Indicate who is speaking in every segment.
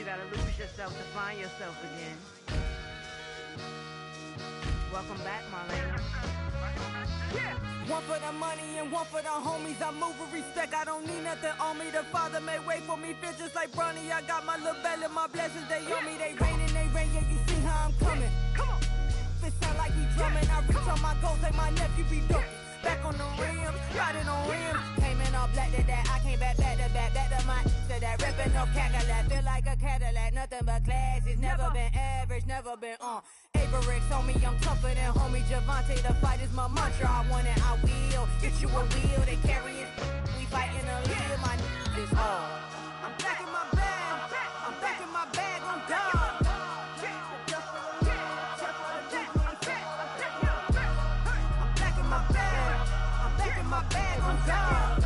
Speaker 1: gotta lose yourself to find yourself again. Welcome back, Marlena.
Speaker 2: Yeah. One for the money and one for the homies. I move with respect, I don't need nothing on me. The Father made way for me, feel just like Bronny. I got my little belly, my blessings, they on me. They rain, yeah, you see how I'm coming. Come on. It sound like we drumming, I reach on my goals like my nephew be dumping. Back on the rim, riding on rims. Came in all black to that, I came back to my to that ripping off Cadillac. Feel like a Cadillac, nothing but class. It's never been average, never been on. Averix on me, I'm tougher than homie Javante. The fight is my mantra, I want it, I will. Get you a wheel, they carry it. We fighting a little, my is hard. I'm back in my bag, I'm back in my bag, I'm done. My bag on top.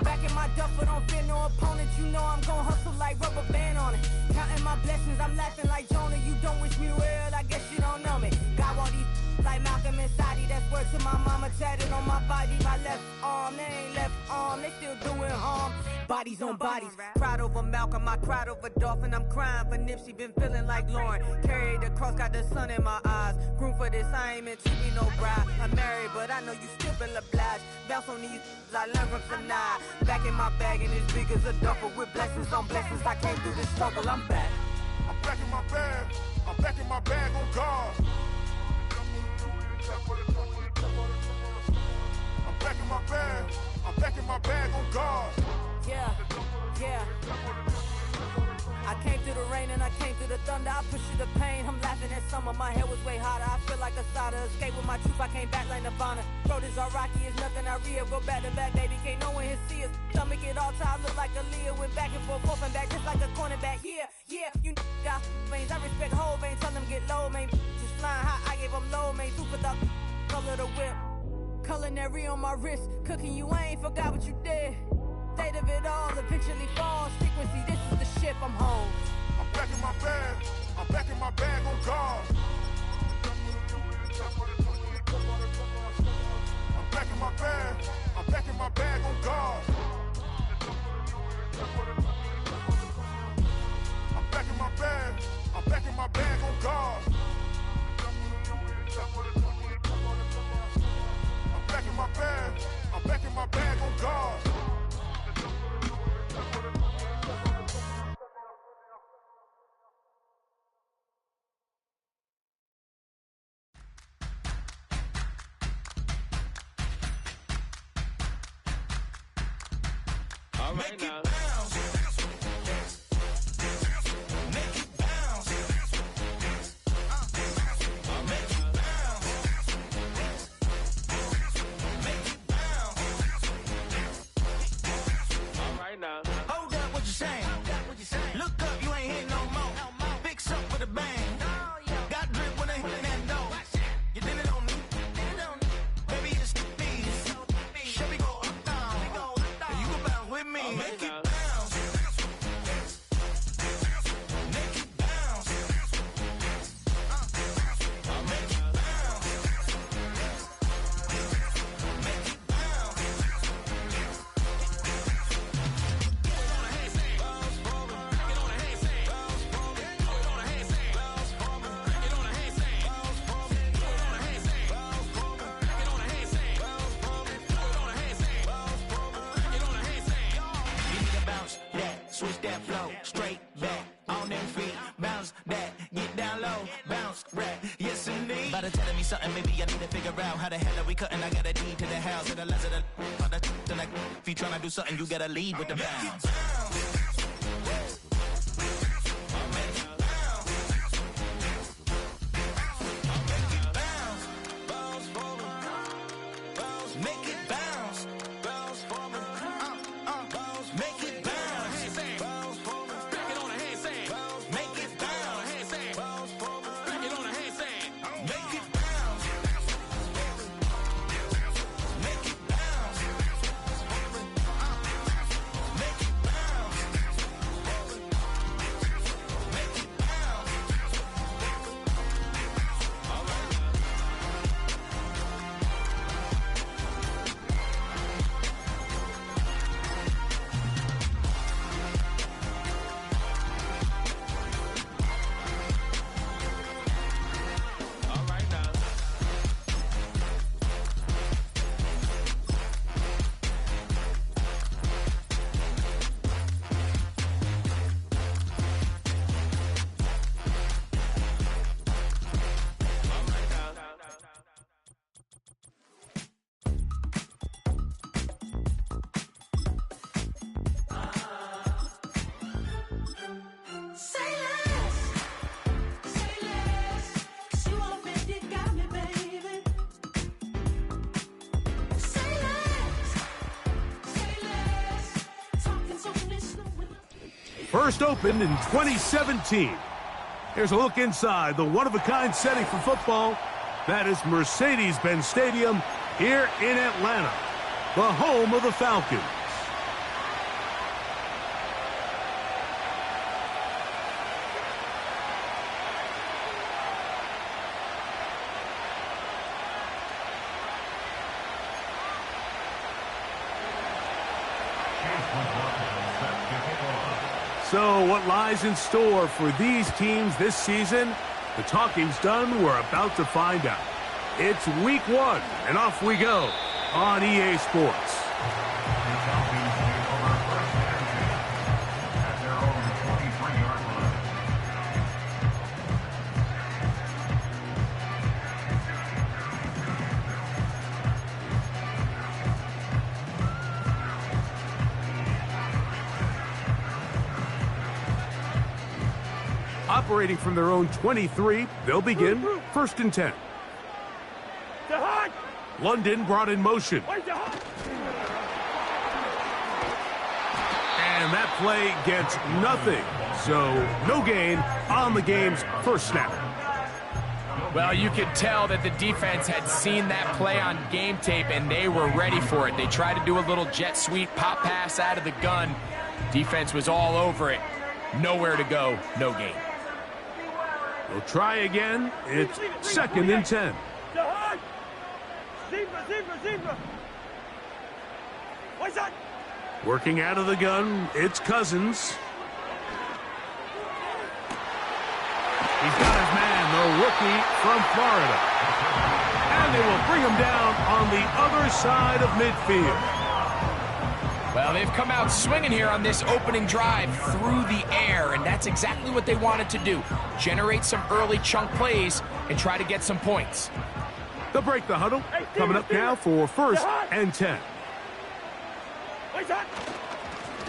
Speaker 2: Back in my duffel, don't fear no opponent. You know I'm gon' hustle like rubber band on it. Counting my blessings, I'm laughing like Jonah. You don't wish me well, I guess you don't know me. Got all these like Malcolm and Sadie. That's word to my mama, tatted on my body. My left arm, they ain't left arm, they still doing harm. Bodies on bodies, cried over Malcolm, I cried over Dolphin. I'm crying for Nipsey, been feeling like Lauren. Carried the cross, got the sun in my eyes. Groom for this, I ain't meant to be no bride. I'm married, but I know you still feel obliged. Bounce on these, I learned from tonight. Back in my bag, and it's big as a duffel. With blessings on blessings, I came through the struggle, I'm back.
Speaker 3: I'm back in my bag, I'm back in my bag on guard. I'm back in my bag, I'm back in my bag on guard.
Speaker 2: Yeah, yeah. I came through the rain and I came through the thunder. I pushed through the pain, I'm laughing at summer. My hair was way hotter, I feel like a soda. Escape with my truth, I came back like Nirvana. Throat is all rocky, it's nothing I real. Go back to back, baby, can't no one here see us. Stomach it all tied, look like a Leah. Went back and forth and back, just like a cornerback. Yeah, yeah, you got veins, I respect whole veins. Tell them get low, man. Just flying high, I gave them low, man. Super the color the whip. Culinary on my wrist, cooking you, I ain't forgot what you did. State of it all, eventually falls. Frequency, this is the ship, I'm home.
Speaker 3: I'm back in my bag, I'm back in my bag on guard. I'm back in my bag, I'm back in my bag on guard. I'm back in my bag, I'm back in my bag on guard. I'm back in my bag, I'm back in my bag on guard.
Speaker 4: Make it bounce. Make it bounce. Make it bounce. Make it bounce.
Speaker 5: All right now.
Speaker 4: Hold up, what you saying? Look up, you ain't hitting no more. Fix up with a bang. Got drip when they hit that door. You did it on me. Baby, it's me. Show me go up down. You go bounce with me. Make it bounce. Make it bounce. Make it bounce. Make it bounce. Switch that flow, straight back, on them feet, bounce that, get down low, bounce, rap, yes indeed. About to telling me something, maybe I need to figure out how the hell are we cutting, I got a deed to the house, and the last of the if you tryna do something, you gotta lead with the bounce. Make it bounce, bounce for me. Make it bounce, bounce for me. Back it on a handstand. Make it bounce, bounce for me. Back it on a handstand. Make it bounce, make it bounce, make it bounce.
Speaker 5: First opened in 2017. Here's a look inside the one-of-a-kind setting for football. That is Mercedes-Benz Stadium here in Atlanta, the home of the Falcons. So what lies in store for these teams this season? The talking's done. We're about to find out. It's week 1, and off we go on EA Sports. Operating from their own 23, they'll begin 1st and 10. London brought in motion. And that play gets nothing. So no gain on the game's first snap.
Speaker 6: Well, you could tell that the defense had seen that play on game tape, and they were ready for it. They tried to do a little jet sweep pop pass out of the gun. Defense was all over it. Nowhere to go, no gain.
Speaker 5: We'll try again. It's 2nd and 10. Working out of the gun, it's Cousins. He's got his man, the rookie from Florida. And they will bring him down on the other side of midfield.
Speaker 6: Well, they've come out swinging here on this opening drive through the air, and that's exactly what they wanted to do. Generate some early chunk plays and try to get some points.
Speaker 5: They'll break the huddle. Coming up now for 1st and 10.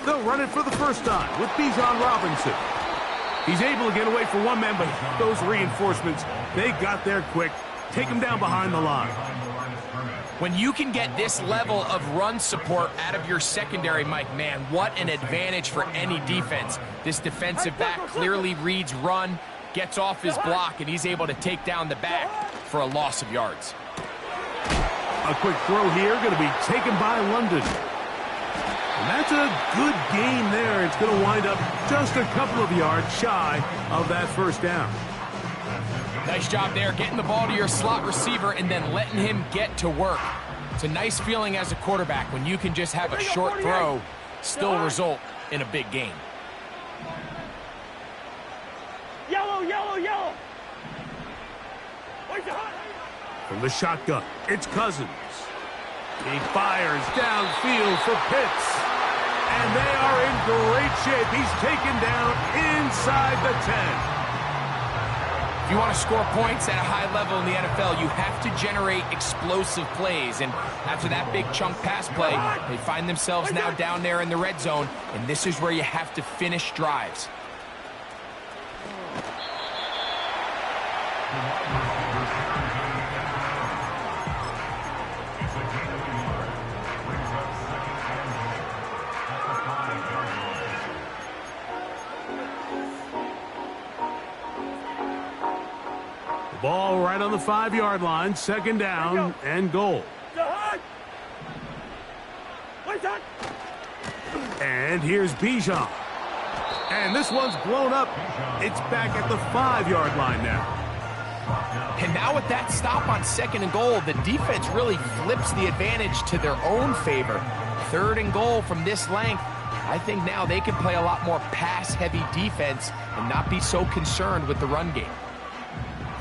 Speaker 5: They'll run it for the first time with Bijan Robinson. He's able to get away for one man, but those reinforcements, they got there quick. Take him down behind the line.
Speaker 6: When you can get this level of run support out of your secondary, Mike, man, what an advantage for any defense. This defensive back clearly reads run, gets off his block, and he's able to take down the back for a loss of yards.
Speaker 5: A quick throw here, going to be taken by London. And that's a good gain there. It's going to wind up just a couple of yards shy of that first down.
Speaker 6: Nice job there, getting the ball to your slot receiver and then letting him get to work. It's a nice feeling as a quarterback when you can just have a short throw, still result in a big gain.
Speaker 7: Yellow.
Speaker 5: From the shotgun, it's Cousins. He fires downfield for Pitts. And they are in great shape. He's taken down inside the 10.
Speaker 6: If you want to score points at a high level in the NFL, you have to generate explosive plays. And after that big chunk pass play, they find themselves now down there in the red zone. And this is where you have to finish drives.
Speaker 5: Ball right on the 5-yard line, 2nd down and goal. And here's Bijan. And this one's blown up. It's back at the 5-yard line now.
Speaker 6: And now with that stop on 2nd and goal, the defense really flips the advantage to their own favor. 3rd and goal from this length. I think now they can play a lot more pass-heavy defense and not be so concerned with the run game.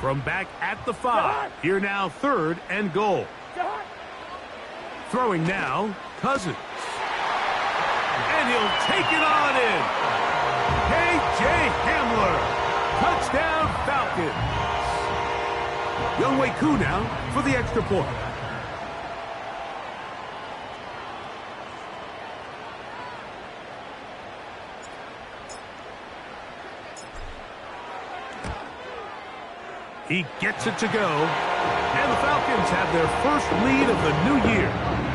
Speaker 5: From back at the 5, here now 3rd and goal. Throwing now, Cousins. And he'll take it on in. K.J. Hamler. Touchdown Falcons. Younghoe Koo now for the extra point. He gets it to go. And the Falcons have their first lead of the new year.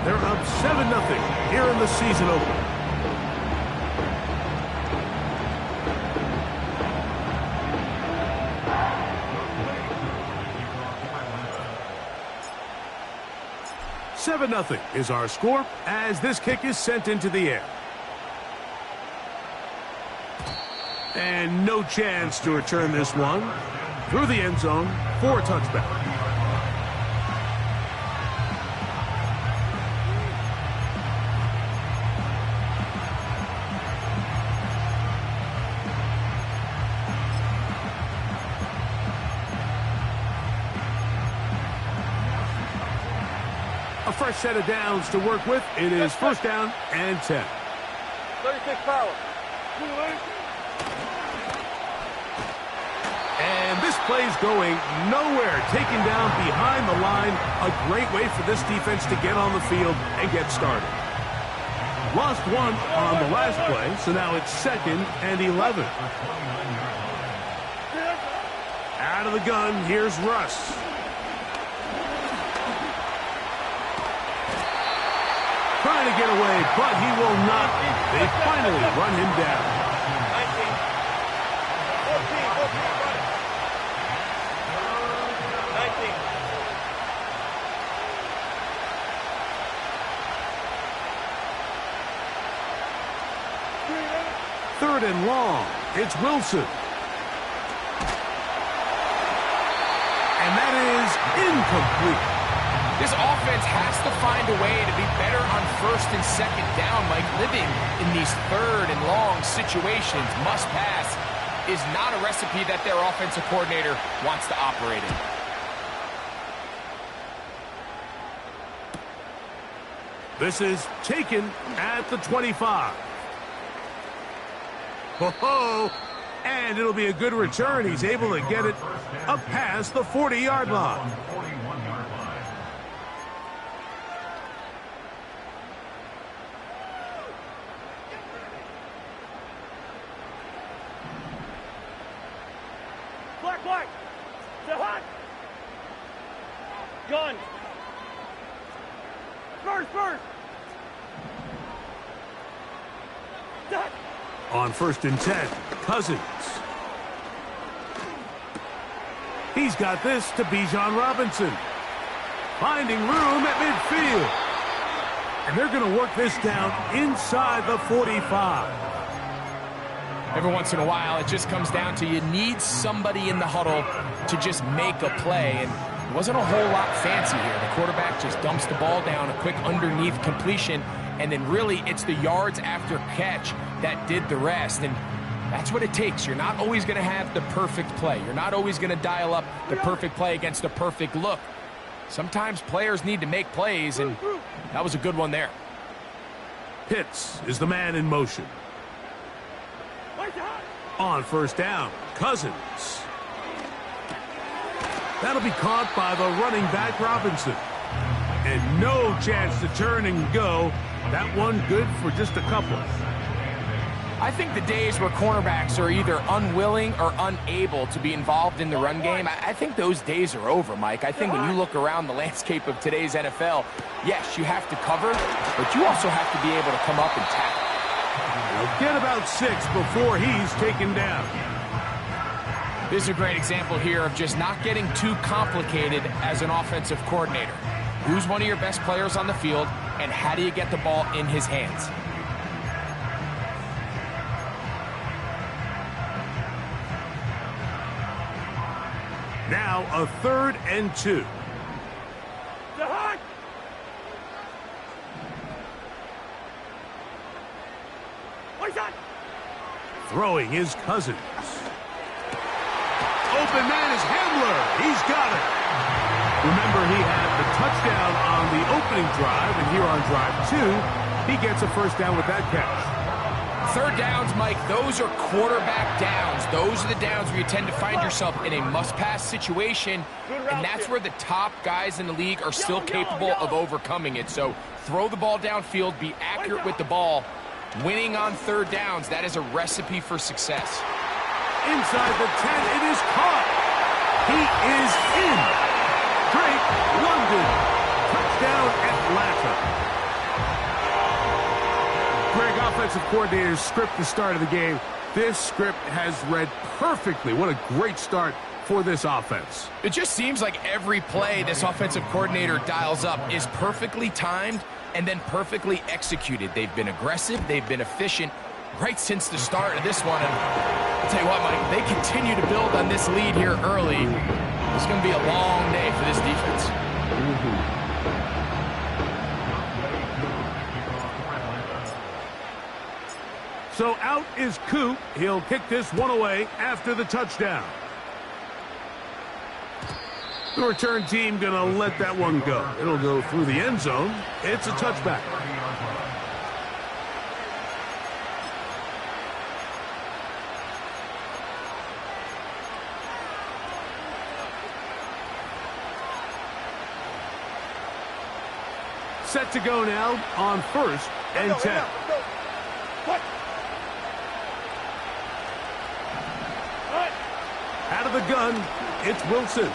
Speaker 5: They're up 7-0 here in the season opener. 7-0 is our score as this kick is sent into the air. And no chance to return this one through the end zone for a touchback. A fresh set of downs to work with. It is first down and 10.
Speaker 7: 36 power.
Speaker 5: And this play's going nowhere. Taken down behind the line. A great way for this defense to get on the field and get started. Lost one on the last play, so now it's 2nd and 11. Out of the gun, here's Russ. Trying to get away, but he will not. They finally run him down.
Speaker 7: 19. 14, run it. 19.
Speaker 5: Third and long. It's Wilson. And that is incomplete.
Speaker 6: This offense has to find a way to be better on 1st and 2nd down, Mike. Living in these 3rd and long situations, must pass, is not a recipe that their offensive coordinator wants to operate in.
Speaker 5: This is taken at the 25. Ho-ho! And it'll be a good return. He's able to get it up past the 40-yard line.
Speaker 7: Black. To hot. Gun. First. Dot.
Speaker 5: On 1st and 10, Cousins. He's got this to Bijan Robinson. Finding room at midfield. And they're going to work this down inside the 45.
Speaker 6: Every once in a while, it just comes down to you need somebody in the huddle to just make a play. And it wasn't a whole lot fancy here. The quarterback just dumps the ball down, a quick underneath completion, and then really it's the yards after catch that did the rest. And that's what it takes. You're not always going to have the perfect play. You're not always going to dial up the perfect play against the perfect look. Sometimes players need to make plays, and that was a good one there.
Speaker 5: Pitts is the man in motion. On 1st down, Cousins. That'll be caught by the running back Robinson. And no chance to turn and go. That one good for just a couple.
Speaker 6: I think the days where cornerbacks are either unwilling or unable to be involved in the run game, I think those days are over, Mike. I think when you look around the landscape of today's NFL, yes, you have to cover, but you also have to be able to come up and tackle.
Speaker 5: He'll get about 6 before he's taken down.
Speaker 6: This is a great example here of just not getting too complicated as an offensive coordinator. Who's one of your best players on the field, and how do you get the ball in his hands?
Speaker 5: Now a 3rd and 2. Throwing is Cousins. Open man is Hamler. He's got it. Remember, he had the touchdown on the opening drive, and here on drive 2, he gets a first down with that catch.
Speaker 6: 3rd downs, Mike, those are quarterback downs. Those are the downs where you tend to find yourself in a must-pass situation, and that's where the top guys in the league are still capable of overcoming it. So throw the ball downfield, be accurate with the ball. Winning on 3rd downs, that is a recipe for success.
Speaker 5: Inside the 10, it is caught. He is in. Drake London. Touchdown, Atlanta. Greg, offensive coordinator's script the start of the game. This script has read perfectly. What a great start for this offense.
Speaker 6: It just seems like every play this offensive coordinator dials up is perfectly timed and then perfectly executed. They've been aggressive, they've been efficient right since the start of this one. And I'll tell you what, Mike, they continue to build on this lead here early. It's going to be a long day for this defense.
Speaker 5: So out is Coop. He'll kick this one away after the touchdown. The return team going to let that one go. It'll go through the end zone. It's a touchback. Set to go now on 1st and 10. Out of the gun, it's Wilson.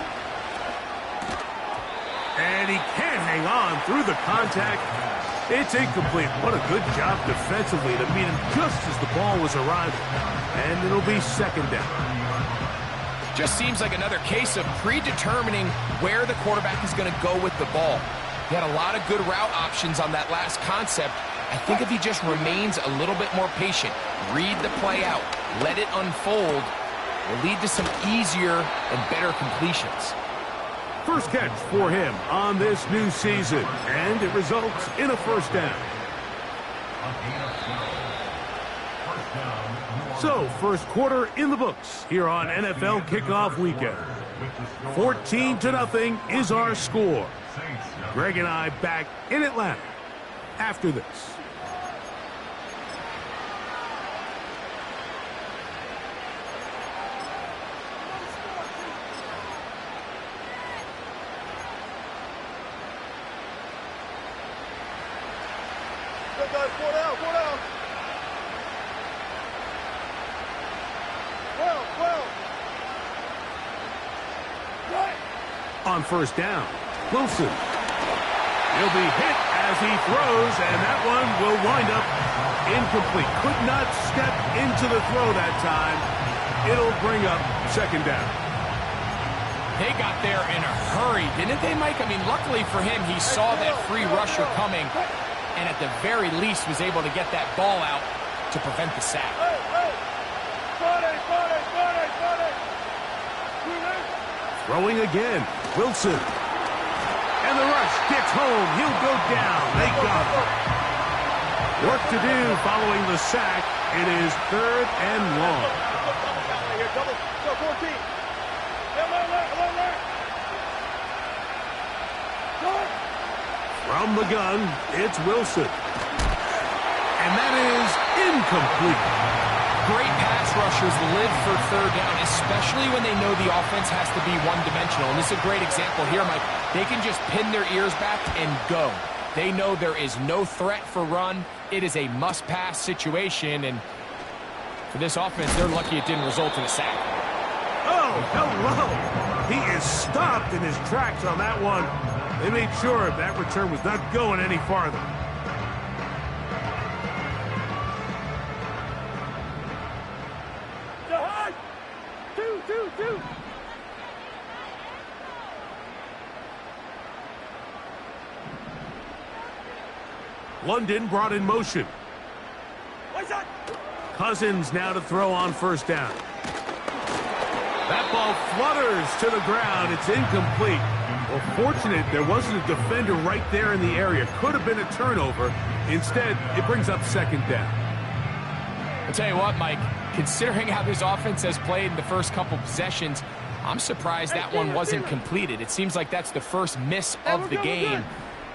Speaker 5: And he can't hang on through the contact. It's incomplete. What a good job defensively to meet him just as the ball was arriving. And it'll be 2nd down.
Speaker 6: Just seems like another case of predetermining where the quarterback is going to go with the ball. He had a lot of good route options on that last concept. I think if he just remains a little bit more patient, read the play out, let it unfold, will lead to some easier and better completions.
Speaker 5: First catch for him on this new season, and it results in a 1st down. So, first quarter in the books here on NFL Kickoff Weekend. 14-0 is our score. Greg and I back in Atlanta after this.
Speaker 3: Go, guys, 4 down, 4 down. 12. Right.
Speaker 5: On 1st down, Wilson. He'll be hit as he throws, and that one will wind up incomplete. Could not step into the throw that time. It'll bring up 2nd down.
Speaker 6: They got there in a hurry, didn't they, Mike? I mean, luckily for him, he saw that free rusher coming, and at the very least was able to get that ball out to prevent the sack.
Speaker 5: Throwing again, Wilson. And the rush gets home. He'll go down. They got him. Work to do following the sack. It is 3rd and long. From the gun, it's Wilson. And that is incomplete.
Speaker 6: Great pass rushers live for 3rd down, especially when they know the offense has to be one-dimensional. And this is a great example here, Mike. They can just pin their ears back and go. They know there is no threat for run. It is a must-pass situation, and for this offense, they're lucky it didn't result in a sack.
Speaker 5: Oh, hello. He is stopped in his tracks on that one. They made sure that return was not going any farther.
Speaker 7: Two.
Speaker 5: London brought in motion. Cousins now to throw on 1st down. That ball flutters to the ground. It's incomplete. Well, fortunate there wasn't a defender right there in the area. Could have been a turnover. Instead, it brings up 2nd down.
Speaker 6: I'll tell you what, Mike, considering how this offense has played in the first couple possessions, I'm surprised that one wasn't completed. It seems like that's the first miss of the game.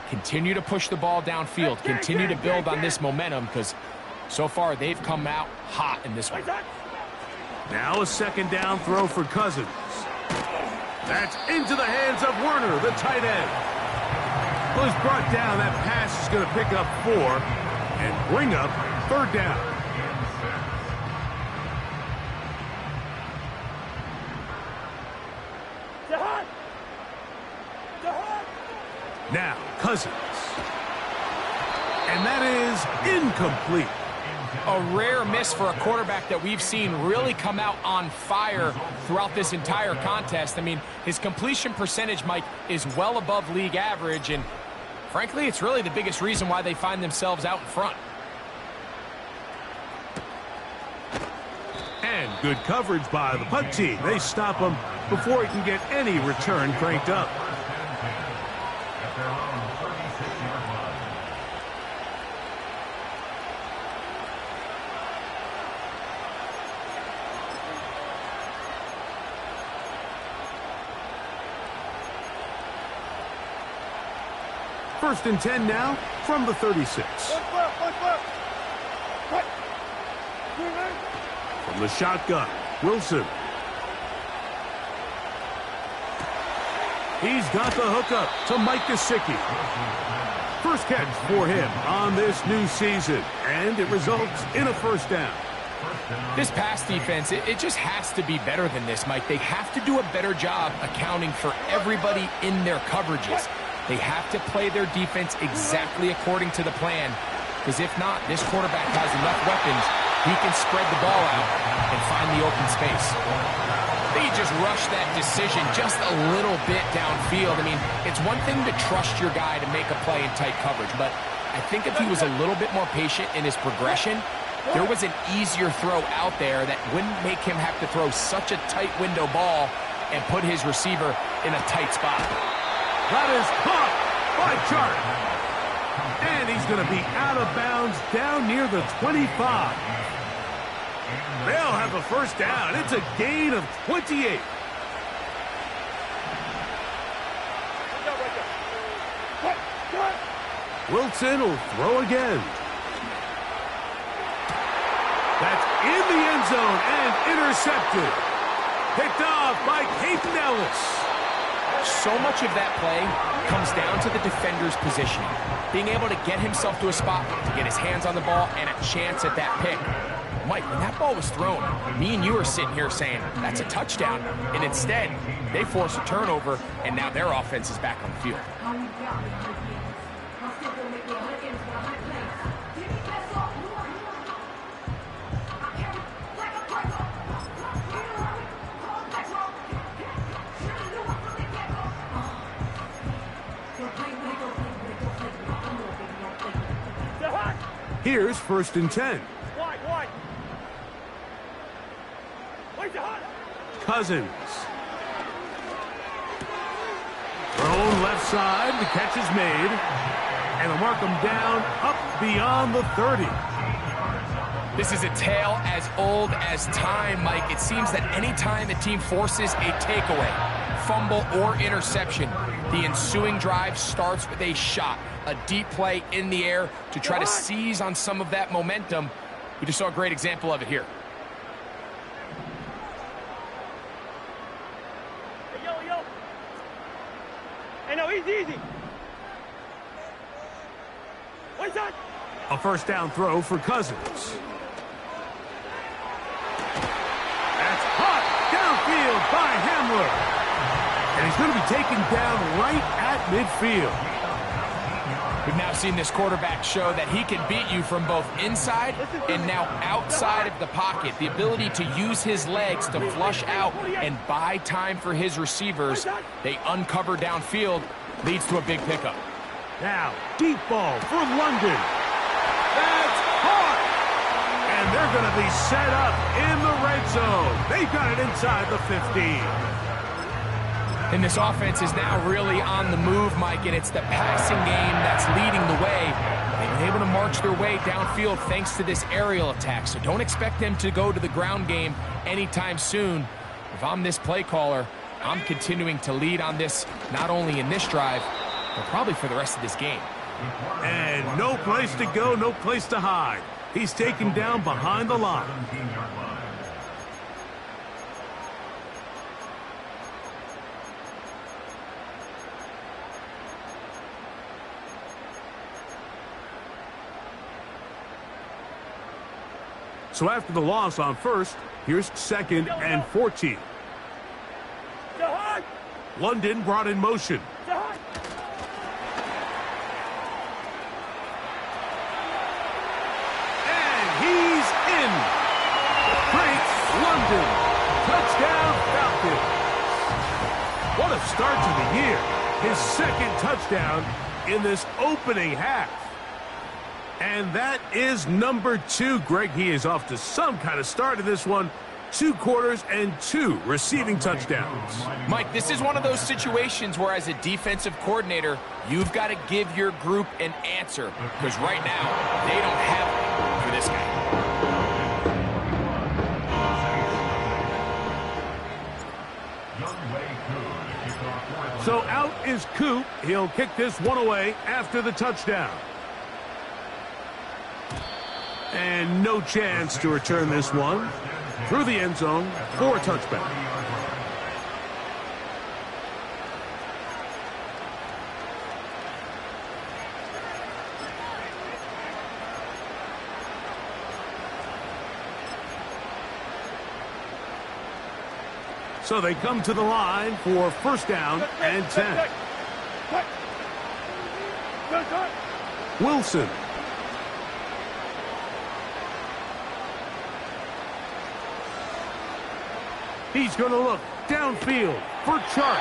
Speaker 6: Continue to push the ball downfield. Continue to build on this momentum because so far they've come out hot in this one.
Speaker 5: Now a 2nd down throw for Cousins. That's into the hands of Werner, the tight end. Well, he's brought down. That pass is going to pick up 4 and bring up 3rd down. Now, Cousins. And that is incomplete.
Speaker 6: a rare miss for a quarterback that we've seen really come out on fire throughout this entire contest. I mean, his completion percentage, Mike, is well above league average, and frankly, it's really the biggest reason why they find themselves out in front.
Speaker 5: And good coverage by the punt team. They stop him before he can get any return cranked up. First and 10 now from the 36. From the shotgun, Wilson. He's got the hookup to Mike Gesicki. First catch for him on this new season, and it results in a first down.
Speaker 6: This pass defense, it just has to be better than this, Mike. They have to do a better job accounting for everybody in their coverages. They have to play their defense exactly according to the plan, because if not, this quarterback has enough weapons, he can spread the ball out and find the open space. They just rushed that decision just a little bit downfield. I mean, it's one thing to trust your guy to make a play in tight coverage, but I think if he was a little bit more patient in his progression, there was an easier throw out there that wouldn't make him have to throw such a tight window ball and put his receiver in a tight spot.
Speaker 5: That is caught by Chark. And he's going to be out of bounds down near the 25. They'll have a first down. It's a gain of 28. Wilson will throw again. That's in the end zone and intercepted. Picked off by Peyton Ellis.
Speaker 6: So much of that play comes down to the defender's positioning. Being able to get himself to a spot, to get his hands on the ball, and a chance at that pick. Mike, when that ball was thrown, me and you are sitting here saying, that's a touchdown. And instead, they force a turnover, and now their offense is back on the field.
Speaker 5: Here's first and 10.
Speaker 7: Wide.
Speaker 5: Cousins. Thrown left side. The catch is made. And they'll mark him down up beyond the 30.
Speaker 6: This is a tale as old as time, Mike. It seems that any time a team forces a takeaway, fumble, or interception, the ensuing drive starts with a shot, a deep play in the air to try to seize on some of that momentum. We just saw a great example of it here.
Speaker 7: Hey, yo. Hey, no, easy. What's that?
Speaker 5: A first down throw for Cousins. That's caught downfield by Hamler. And he's going to be taken down right at midfield.
Speaker 6: We've now seen this quarterback show that he can beat you from both inside and now outside of the pocket. The ability to use his legs to flush out and buy time for his receivers. They uncover downfield, leads to a big pickup.
Speaker 5: Now, deep ball for London. That's caught! And they're going to be set up in the red zone. They've got it inside the 15.
Speaker 6: And this offense is now really on the move, Mike, and it's the passing game that's leading the way. They've been able to march their way downfield thanks to this aerial attack, so don't expect them to go to the ground game anytime soon. If I'm this play caller, I'm continuing to lead on this, not only in this drive, but probably for the rest of this game.
Speaker 5: And no place to go, no place to hide. He's taken down behind the line. So after the loss on first, here's second and 14. London brought in motion. And he's start to the year. His second touchdown in this opening half. And that is number 2. Greg, he is off to some kind of start in this one. 2 quarters and 2 receiving touchdowns.
Speaker 6: Mike, this is one of those situations where as a defensive coordinator, you've got to give your group an answer, because right now, they don't have one for this guy.
Speaker 5: So out is Coop. He'll kick this one away after the touchdown. And no chance to return this one through the end zone for a touchback. So they come to the line for first down and 10. Wilson. He's going to look downfield for Chark.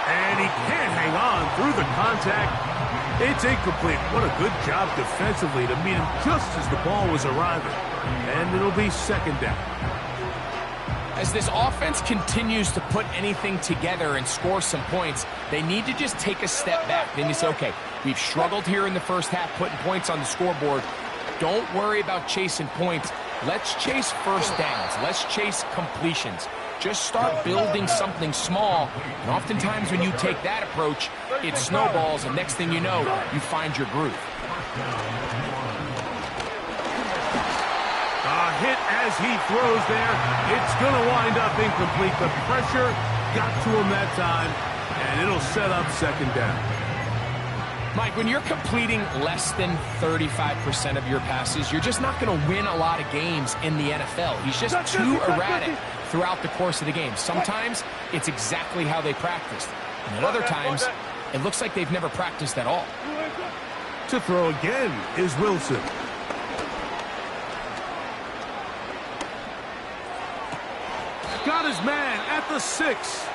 Speaker 5: And he can't hang on through the contact. It's incomplete. What a good job defensively to meet him just as the ball was arriving. And it'll be second down.
Speaker 6: As this offense continues to put anything together and score some points, they need to just take a step back. Then you say, okay, we've struggled here in the first half putting points on the scoreboard. Don't worry about chasing points. Let's chase first downs. Let's chase completions. Just start building something small. And oftentimes when you take that approach, it snowballs, and next thing you know, you find your groove.
Speaker 5: Hit as he throws there. It's going to wind up incomplete. The pressure got to him that time, and it'll set up second down.
Speaker 6: Mike, when you're completing less than 35% of your passes, you're just not going to win a lot of games in the NFL. He's just too erratic throughout the course of the game. Sometimes it's exactly how they practiced, and at other times it looks like they've never practiced at all.
Speaker 5: To throw again is Wilson. Got his man at the 6.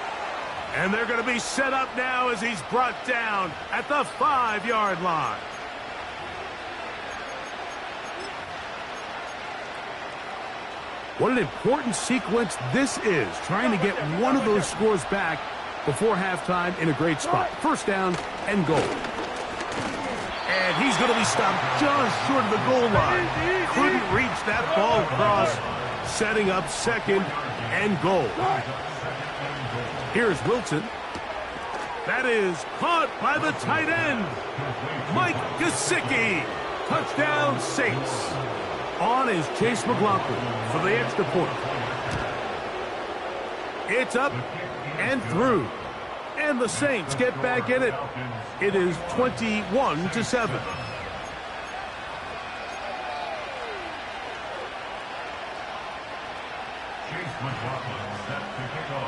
Speaker 5: And they're going to be set up now as he's brought down at the 5-yard line. What an important sequence this is, trying to get one of those scores back before halftime in a great spot. First down and goal. And he's going to be stopped just short of the goal line. Couldn't reach that ball across, setting up second and goal. Here's Wilson. That is caught by the tight end, Mike Gesicki. Touchdown Saints. On is Chase McLaughlin for the extra point. It's up and through. And the Saints get back in it. It is 21-7.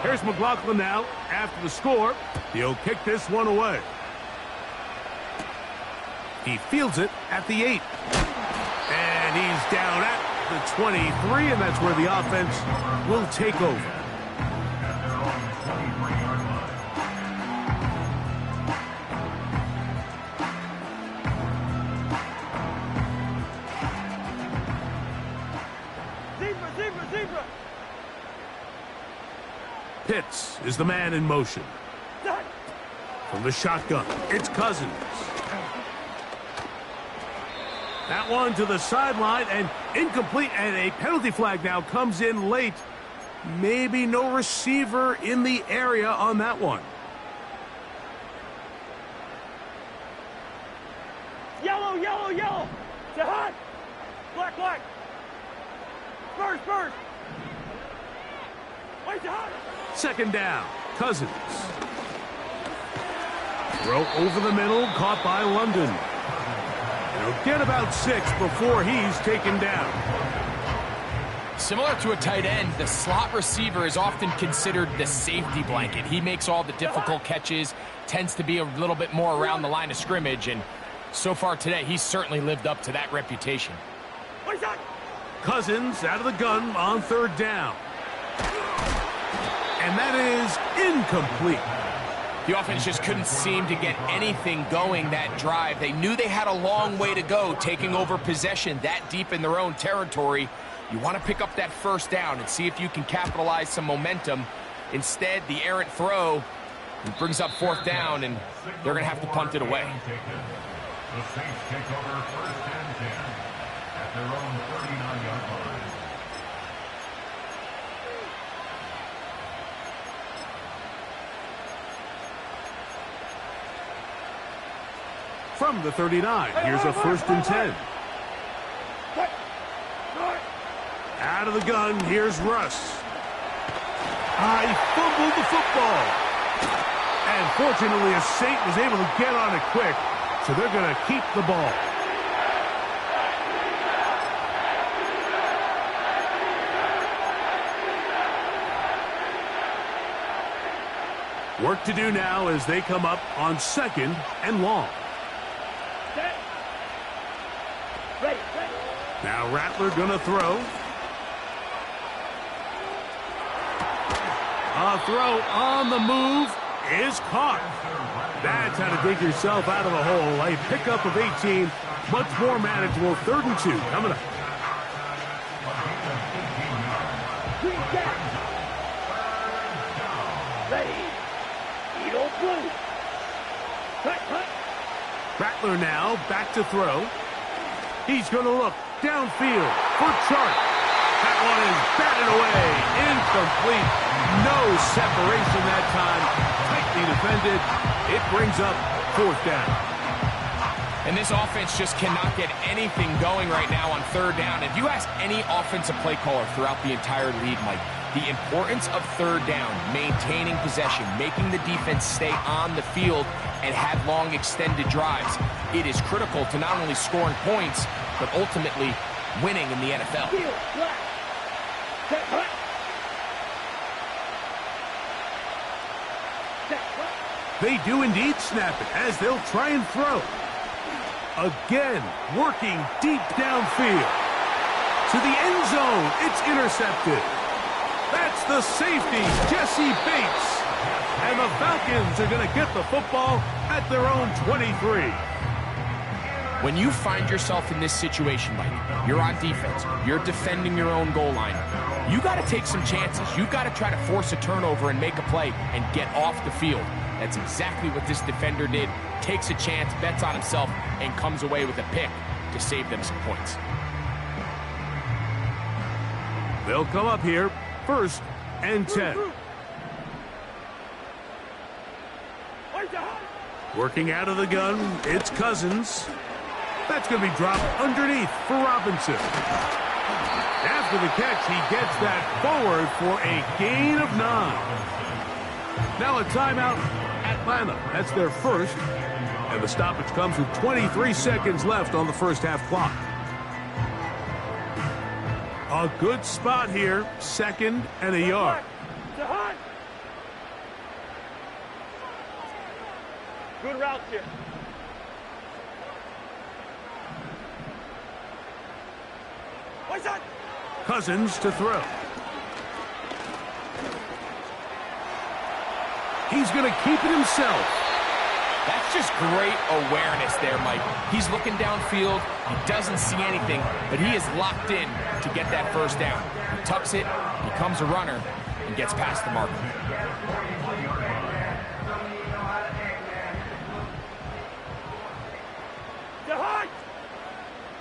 Speaker 5: Here's McLaughlin now after the score. He'll kick this one away. He fields it at the 8. And he's down at the 23, and that's where the offense will take over.
Speaker 7: Zebra.
Speaker 5: Pitts is the man in motion. From the shotgun, it's Cousins. That one to the sideline and incomplete, and a penalty flag now comes in late. Maybe no receiver in the area on that one.
Speaker 7: Yellow. To hot. Black. Spurs. Wait, to hot.
Speaker 5: Second down, Cousins. Throw over the middle, caught by London. He'll get about 6 before he's taken down.
Speaker 6: Similar to a tight end, the slot receiver is often considered the safety blanket. He makes all the difficult catches, tends to be a little bit more around the line of scrimmage, and so far today, he's certainly lived up to that reputation.
Speaker 5: Cousins out of the gun on third down. And that is incomplete.
Speaker 6: The offense just couldn't seem to get anything going that drive. They knew they had a long way to go, taking over possession that deep in their own territory. You want to pick up that first down and see if you can capitalize some momentum. Instead, the errant throw brings up fourth down, and they're going to have to punt it away.
Speaker 8: The Saints take over first and 10 at their own 39-yard line.
Speaker 5: From the 39, here's a first and 10. Out of the gun, here's Russ. He fumbled the football. And fortunately, a Saint was able to get on it quick, so they're going to keep the ball. Work to do now as they come up on second and long. Now Rattler going to throw. A throw on the move is caught. That's how to dig yourself out of a hole. A pickup of 18, much more manageable. 3rd and 2 coming up. Rattler now back to throw. He's going to look downfield for Chark. That one is batted away. Incomplete. No separation that time. Tightly defended. It brings up 4th down.
Speaker 6: And this offense just cannot get anything going right now on 3rd down. If you ask any offensive play caller throughout the entire league, Mike, the importance of 3rd down, maintaining possession, making the defense stay on the field and have long extended drives, it is critical to not only scoring points, but ultimately winning in the NFL.
Speaker 5: They do indeed snap it as they'll try and throw. Again, working deep downfield. To the end zone, it's intercepted. That's the safety, Jesse Bates. And the Falcons are going to get the football at their own 23.
Speaker 6: When you find yourself in this situation, Mike, you're on defense, you're defending your own goal line, you got to take some chances. You've got to try to force a turnover and make a play and get off the field. That's exactly what this defender did. Takes a chance, bets on himself, and comes away with a pick to save them some points.
Speaker 5: They'll come up here, 1st and 10. Working out of the gun, it's Cousins. That's going to be dropped underneath for Robinson. After the catch, he gets that forward for a gain of 9. Now a timeout, Atlanta. That's their first. And the stoppage comes with 23 seconds left on the first half clock. A good spot here, 2nd and a yard.
Speaker 7: Good route here. What's that?
Speaker 5: Cousins to throw. He's going to keep it himself.
Speaker 6: That's just great awareness there, Mike. He's looking downfield. He doesn't see anything, but he is locked in to get that first down. He tucks it, becomes a runner, and gets past the marker.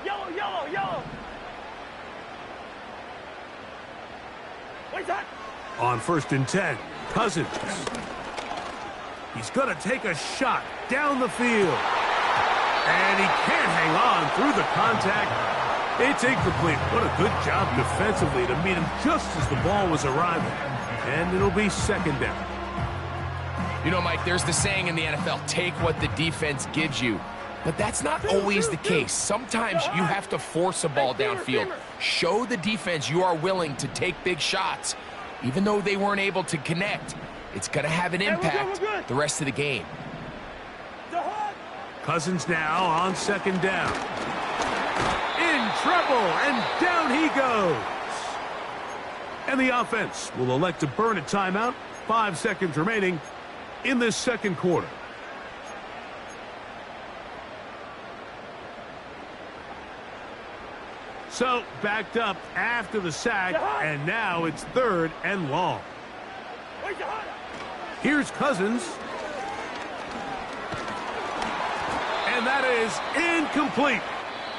Speaker 7: Yellow, yellow, yellow. What's that?
Speaker 5: On 1st and 10, Cousins. He's going to take a shot down the field. And he can't hang on through the contact. It's incomplete. What a good job defensively to meet him just as the ball was arriving. And it'll be 2nd down.
Speaker 6: You know, Mike, there's the saying in the NFL, take what the defense gives you. But that's not always the case. Sometimes you have to force a ball downfield. Show the defense you are willing to take big shots. Even though they weren't able to connect, it's going to have an impact the rest of the game.
Speaker 5: Cousins now on 2nd down. In trouble, and down he goes. And the offense will elect to burn a timeout. 5 seconds remaining. in this second quarter. So, backed up after the sack, and now it's 3rd and long. Here's Cousins. And that is incomplete.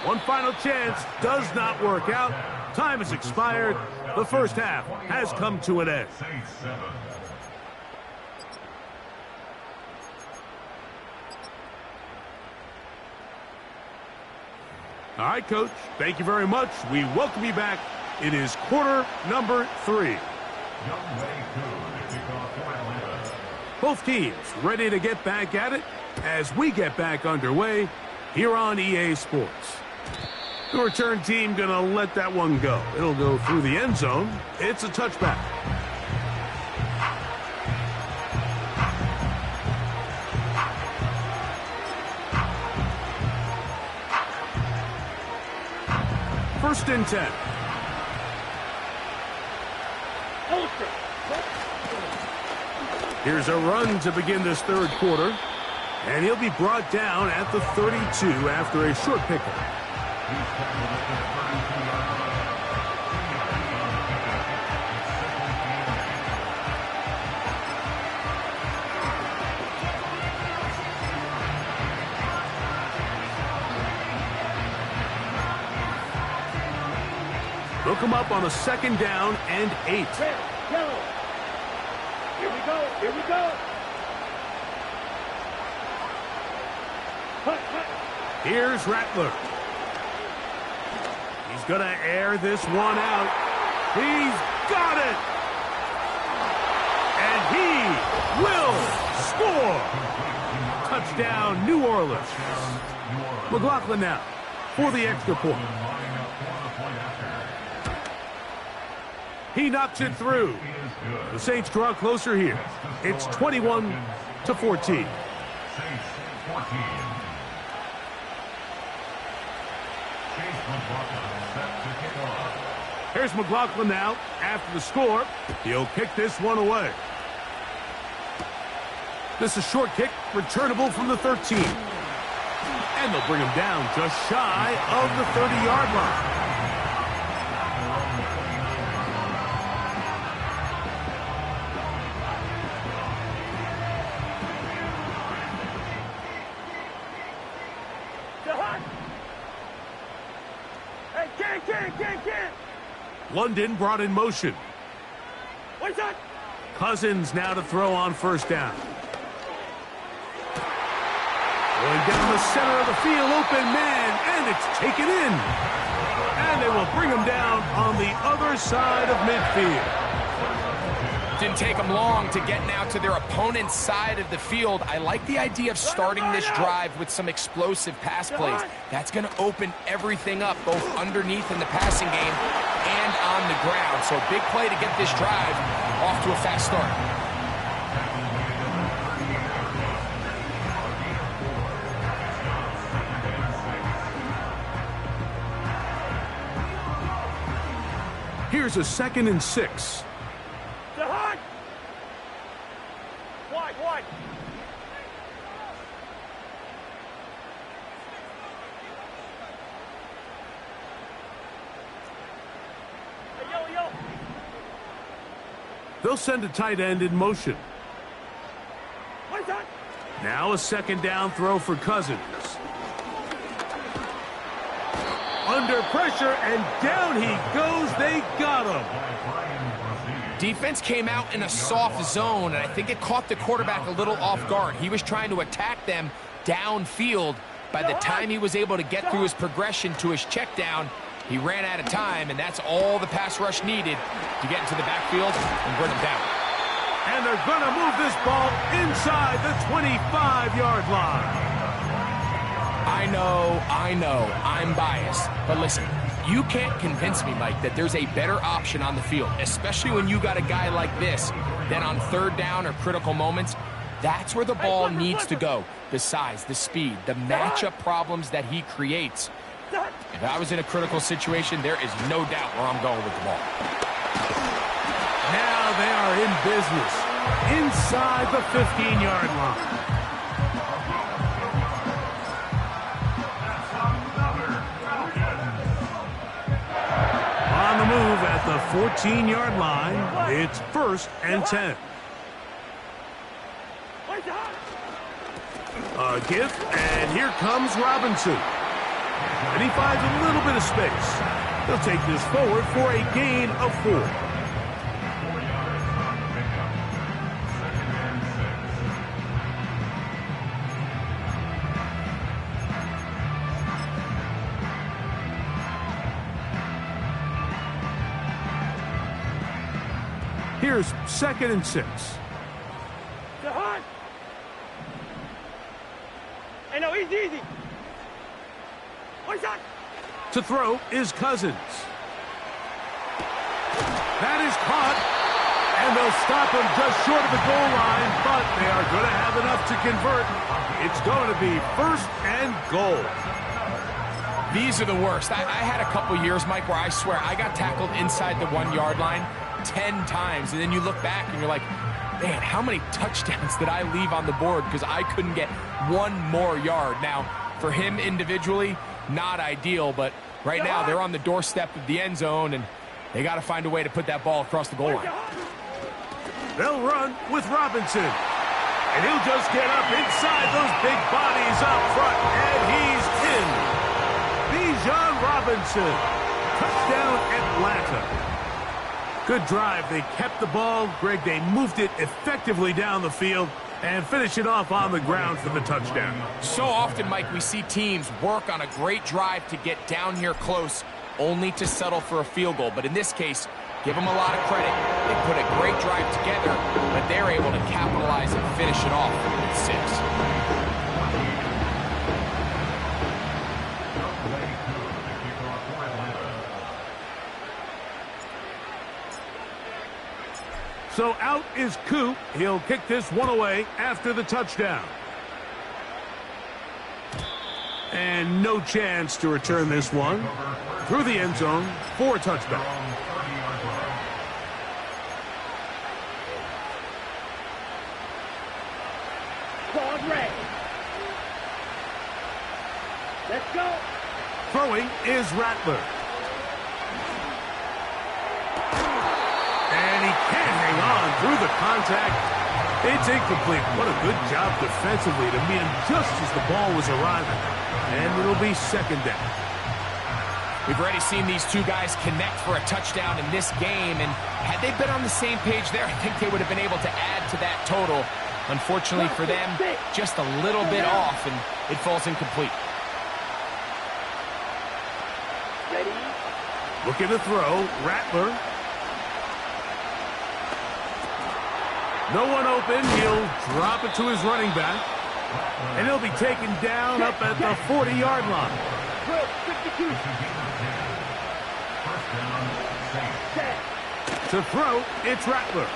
Speaker 5: One final chance does not work out. Time has expired. The first half has come to an end. All right, Coach. Thank you very much. We welcome you back. It is quarter number 3. Both teams ready to get back at it as we get back underway here on EA Sports. The return team going to let that one go. It'll go through the end zone. It's a touchback. First and 10. Here's a run to begin this third quarter. And he'll be brought down at the 32 after a short pickup. They'll come up on a 2nd down and 8.
Speaker 7: Yellow. Here we go. Here we go.
Speaker 5: Here's Rattler. He's going to air this one out. He's got it. And he will score. Touchdown, New Orleans. McLaughlin now for the extra point. He knocks it through. The Saints draw closer here. It's 21-14. Here's McLaughlin now after the score. He'll kick this one away. This is a short kick, returnable from the 13. And they'll bring him down just shy of the 30-yard line. London brought in motion. Cousins now to throw on first down. Going down the center of the field, open man, and it's taken in. And they will bring him down on the other side of midfield.
Speaker 6: Didn't take them long to get now to their opponent's side of the field. I like the idea of starting this drive with some explosive pass plays. That's going to open everything up, both underneath in the passing game and on the ground. So big play to get this drive off to a fast start.
Speaker 5: Here's a 2nd and 6.
Speaker 7: Wide. Hey, yo.
Speaker 5: They'll send a tight end in motion. Now a 2nd down throw for Cousins. Under pressure, and down he goes. They got him.
Speaker 6: Defense came out in a soft zone, and I think it caught the quarterback a little off guard. He was trying to attack them downfield. By the time he was able to get through his progression to his check down, he ran out of time, and that's all the pass rush needed to get into the backfield and bring him down.
Speaker 5: And they're going to move this ball inside the 25-yard line.
Speaker 6: I know, I'm biased. But listen, you can't convince me, Mike, that there's a better option on the field, especially when you got a guy like this, that on 3rd down or critical moments, that's where the ball needs to go. The size, the speed, the matchup problems that he creates. If I was in a critical situation, there is no doubt where I'm going with the ball.
Speaker 5: Now they are in business. inside the 15-yard line. On the move at the 14-yard line, it's 1st and 10. A give, and here comes Robinson. And he finds a little bit of space. He'll take this forward for a gain of 4. Here's 2nd and 6.
Speaker 7: Hey, no, easy.
Speaker 5: To throw is Cousins. That is caught, and they'll stop him just short of the goal line, but they are going to have enough to convert. It's going to be 1st and goal.
Speaker 6: These are the worst. I had a couple years, Mike, where I swear I got tackled inside the 1-yard line 10 times, and then you look back and you're like, man, how many touchdowns did I leave on the board because I couldn't get one more yard? Now, for him individually, not ideal, but right now they're on the doorstep of the end zone, and they got to find a way to put that ball across the goal line.
Speaker 5: They'll run with Robinson, and he'll just get up inside those big bodies up front, and he's in. Bijan Robinson, touchdown Atlanta. Good drive. They kept the ball. Greg, they moved it effectively down the field and finish it off on the ground for the touchdown.
Speaker 6: So often, Mike, we see teams work on a great drive to get down here close, only to settle for a field goal. But in this case, give them a lot of credit. They put a great drive together, but they're able to capitalize and finish it off with 6.
Speaker 5: So out is Coop. He'll kick this one away after the touchdown. And no chance to return this one through the end zone for a touchback.
Speaker 7: Ball ready. Let's go.
Speaker 5: Throwing is Rattler. And he can't hang on through the contact. It's incomplete. What a good job defensively to meet him just as the ball was arriving. And it'll be 2nd down.
Speaker 6: We've already seen these two guys connect for a touchdown in this game, and had they been on the same page there, I think they would have been able to add to that total. Unfortunately for them, just a little bit off, and it falls incomplete.
Speaker 7: Ready?
Speaker 5: Looking to throw, Rattler. No one open. He'll drop it to his running back. And he'll be taken down up at the 40-yard line.
Speaker 7: 52.
Speaker 5: To throw, it's Rattler.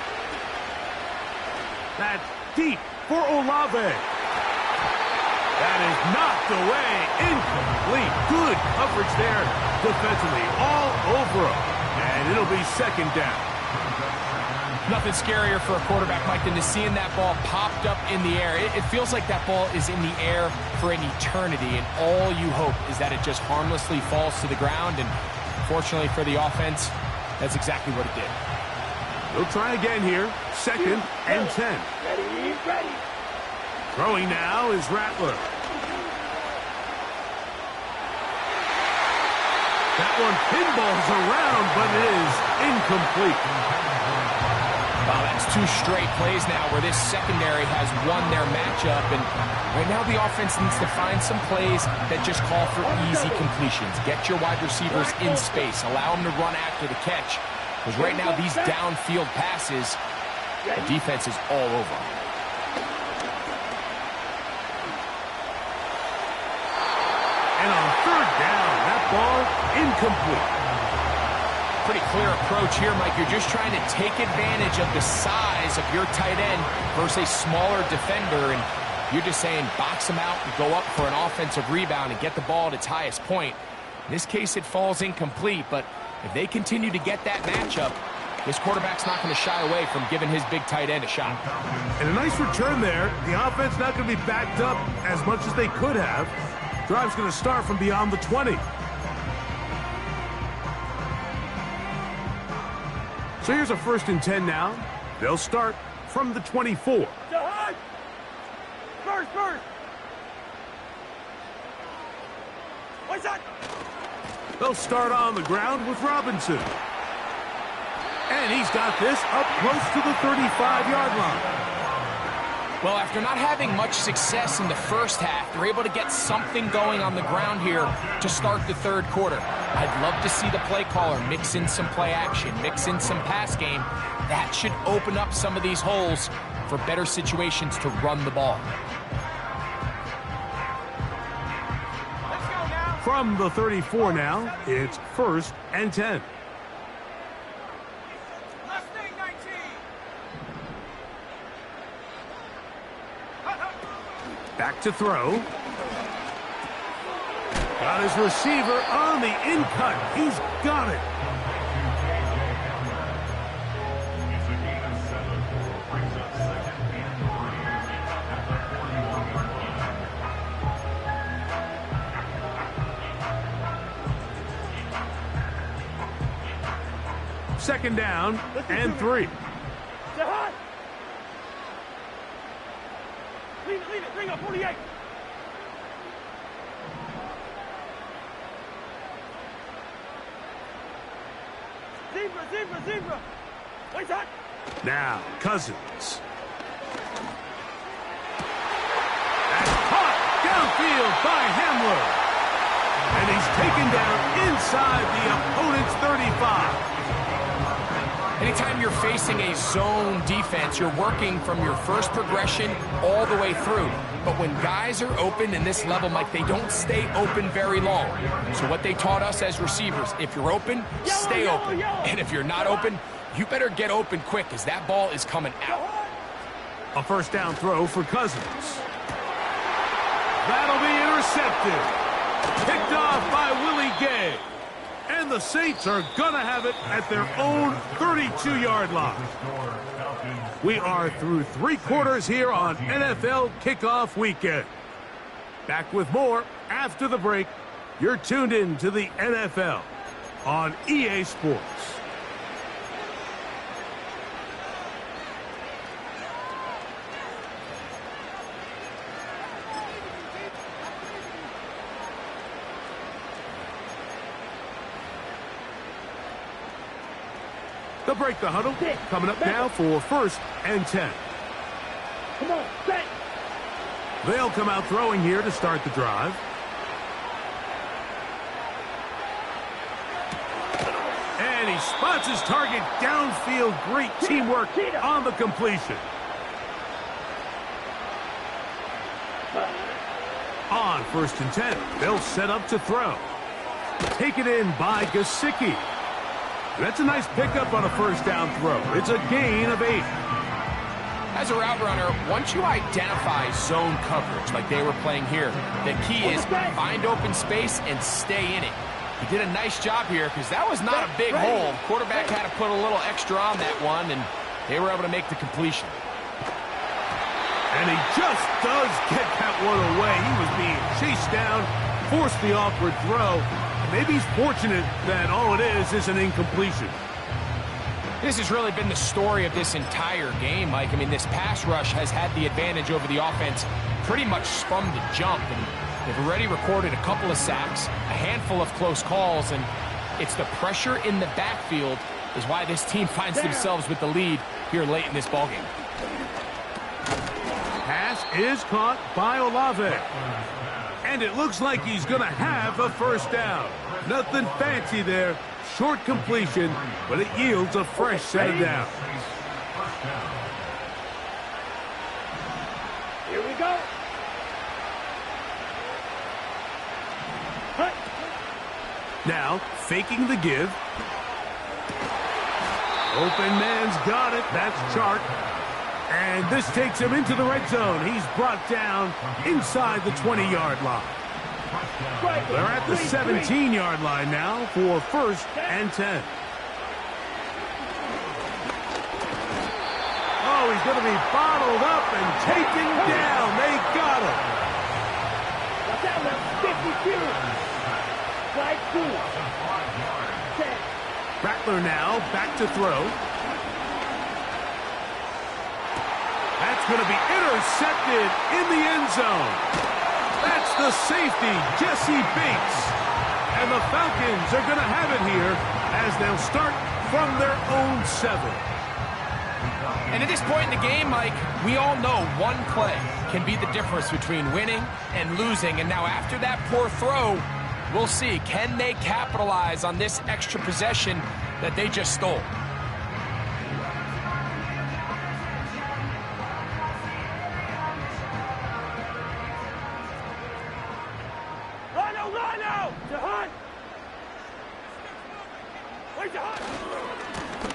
Speaker 5: That's deep for Olave. That is knocked away. Incomplete. Good coverage there defensively. All over him. And it'll be 2nd down.
Speaker 6: Nothing scarier for a quarterback, Mike, than to seeing that ball popped up in the air. It feels like that ball is in the air for an eternity, and all you hope is that it just harmlessly falls to the ground, and fortunately for the offense, that's exactly what it did.
Speaker 5: They'll try again here. 2nd and 10.
Speaker 7: Ready.
Speaker 5: Throwing now is Rattler. That one pinballs around, but it is incomplete.
Speaker 6: Wow, that's 2 straight plays now where this secondary has won their matchup, and right now the offense needs to find some plays that just call for easy completions. Get your wide receivers in space. Allow them to run after the catch, because right now these downfield passes, the defense is all over them.
Speaker 5: And on 3rd down, that ball incomplete.
Speaker 6: Pretty clear approach here, Mike. You're just trying to take advantage of the size of your tight end versus a smaller defender, and you're just saying box him out and go up for an offensive rebound and get the ball at its highest point. In this case, it falls incomplete, but if they continue to get that matchup, This quarterback's not going to shy away from giving his big tight end a shot.
Speaker 5: And a nice return there. The offense not going to be backed up as much as they could have. Drive's going to start from beyond the 20. So here's a 1st and 10 now. They'll start from the 24.
Speaker 7: First. What's that?
Speaker 5: They'll start on the ground with Robinson. And he's got this up close to the 35-yard line.
Speaker 6: Well, after not having much success in the first half, they're able to get something going on the ground here to start the third quarter. I'd love to see the play caller mix in some play action, mix in some pass game. That should open up some of these holes for better situations to run the ball.
Speaker 5: From the 34 now, it's 1st and 10. Back to throw. Got his receiver on the in-cut. He's got it.
Speaker 8: It's a gain of 7. Brings up 2nd and 3
Speaker 5: 2nd down and 3.
Speaker 7: Leave it. Bring up 48. Zebra. What's that?
Speaker 5: Now, Cousins. That's caught downfield by Hamler. And he's taken down inside the opponent's 35.
Speaker 6: Anytime you're facing a zone defense, you're working from your first progression all the way through. But when guys are open in this level, Mike, they don't stay open very long. So what they taught us as receivers, if you're open, stay open. And if you're not open, you better get open quick because that ball is coming out.
Speaker 5: A 1st down throw for Cousins. That'll be intercepted. Picked off by Willie Gay. And the Saints are going to have it at their own 32-yard line. We are through 3 quarters here on NFL Kickoff Weekend. Back with more after the break. You're tuned in to the NFL on EA Sports. They'll break the huddle. Coming up now for 1st and 10.
Speaker 7: Come on, set.
Speaker 5: They'll come out throwing here to start the drive. And he spots his target downfield. Great teamwork on the completion. On 1st and 10, they'll set up to throw. Taken in by Gesicki. That's a nice pickup on a 1st down throw. It's a gain of 8.
Speaker 6: As a route runner, once you identify zone coverage like they were playing here, the key is find open space and stay in it. He did a nice job here because that was not a big hole. Quarterback had to put a little extra on that one, and they were able to make the completion.
Speaker 5: And he just does get that one away. He was being chased down, forced the awkward throw. Maybe he's fortunate that all it is an incompletion.
Speaker 6: This has really been the story of this entire game, Mike. I mean, this pass rush has had the advantage over the offense pretty much from the jump. And they've already recorded a couple of sacks, a handful of close calls, and it's the pressure in the backfield is why this team finds themselves with the lead here late in this ballgame.
Speaker 5: Pass is caught by Olave. And it looks like he's going to have a 1st down. Nothing fancy there. Short completion, but it yields a fresh set of downs.
Speaker 7: Here we go. Cut.
Speaker 5: Now, faking the give. Open man's got it. That's Chark. And this takes him into the red zone. He's brought down inside the 20-yard line. They're at the 17-yard line now for 1st and 10. going to be bottled up and taken down. They got him.
Speaker 7: Watch out now. 52. Slide 2. 10.
Speaker 5: Rattler now back to throw. That's going to be intercepted in the end zone. That's the safety, Jesse Bates. And the Falcons are going to have it here as they'll start from their own 7.
Speaker 6: And at this point in the game, Mike, we all know one play can be the difference between winning and losing. And now after that poor throw, we'll see, can they capitalize on this extra possession that they just stole?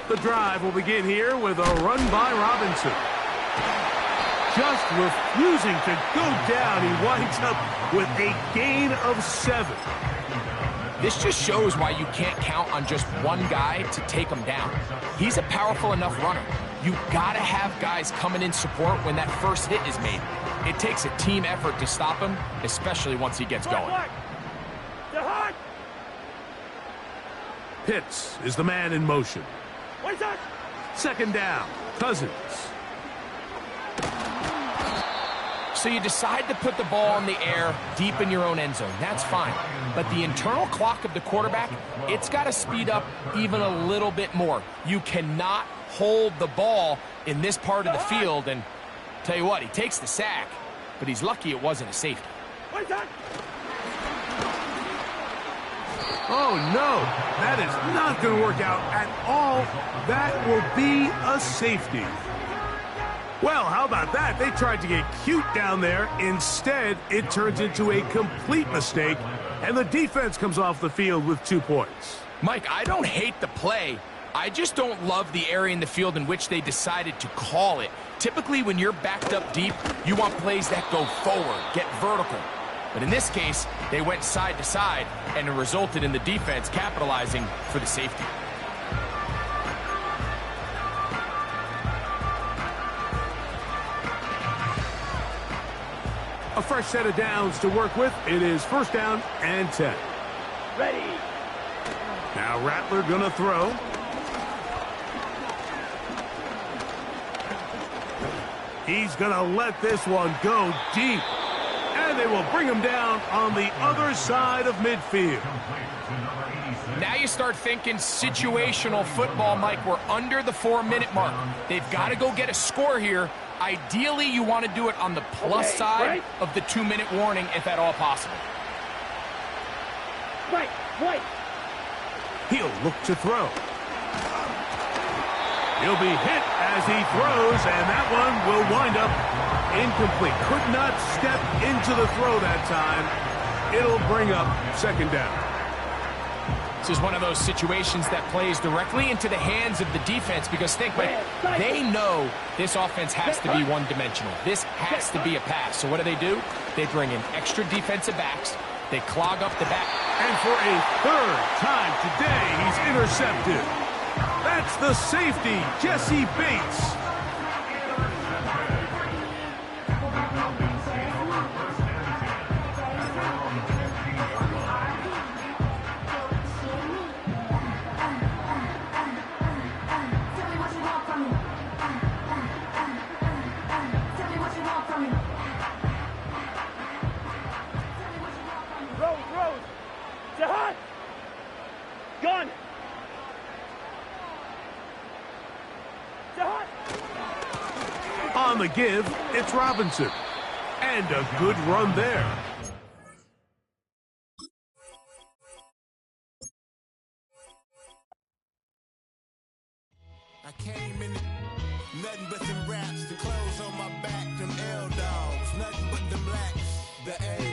Speaker 5: The drive will begin here with a run by Robinson. Just refusing to go down. He winds up with a gain of 7.
Speaker 6: This just shows why you can't count on just one guy to take him down. He's a powerful enough runner. You gotta have guys coming in support when that first hit is made. It takes a team effort to stop him, especially once he gets going.
Speaker 5: Pitts is the man in motion. Second down, Cousins.
Speaker 6: So you decide to put the ball in the air deep in your own end zone. That's fine. But the internal clock of the quarterback, it's got to speed up even a little bit more. You cannot hold the ball in this part of the field. And tell you what, he takes the sack, but he's lucky it wasn't a safety.
Speaker 5: Oh, no. That is not going to work out at all. That will be a safety. Well, how about that? They tried to get cute down there. Instead, it turns into a complete mistake, and the defense comes off the field with 2 points.
Speaker 6: Mike, I don't hate the play. I just don't love the area in the field in which they decided to call it. Typically, when you're backed up deep, you want plays that go forward, get vertical. But in this case, they went side to side, and it resulted in the defense capitalizing for the safety.
Speaker 5: A fresh set of downs to work with. It is first down and 10.
Speaker 7: Ready.
Speaker 5: Now Rattler gonna throw. He's gonna let this one go deep. And they will bring him down on the other side of midfield.
Speaker 6: Now you start thinking situational football, Mike. We're under the 4-minute mark. They've got to go get a score here. Ideally, you want to do it on the plus side of the 2-minute warning, if at all possible.
Speaker 7: Right.
Speaker 5: He'll look to throw. He'll be hit as he throws, and that one will wind up incomplete. Could not step into the throw that time. It'll bring up second down.
Speaker 6: This is one of those situations that plays directly into the hands of the defense because think, Mike, they know this offense has to be one-dimensional. This has to be a pass. So what do? They bring in extra defensive backs. They clog up the back.
Speaker 5: And for a third time today, he's intercepted. That's the safety, Jesse Bates.
Speaker 7: Rose. Jihad. Gun. Jihad.
Speaker 5: On the give, it's Robinson. And a good run there.
Speaker 4: I came in nothing but them raps, the clothes on my back, them L dogs, nothing but them blacks, the A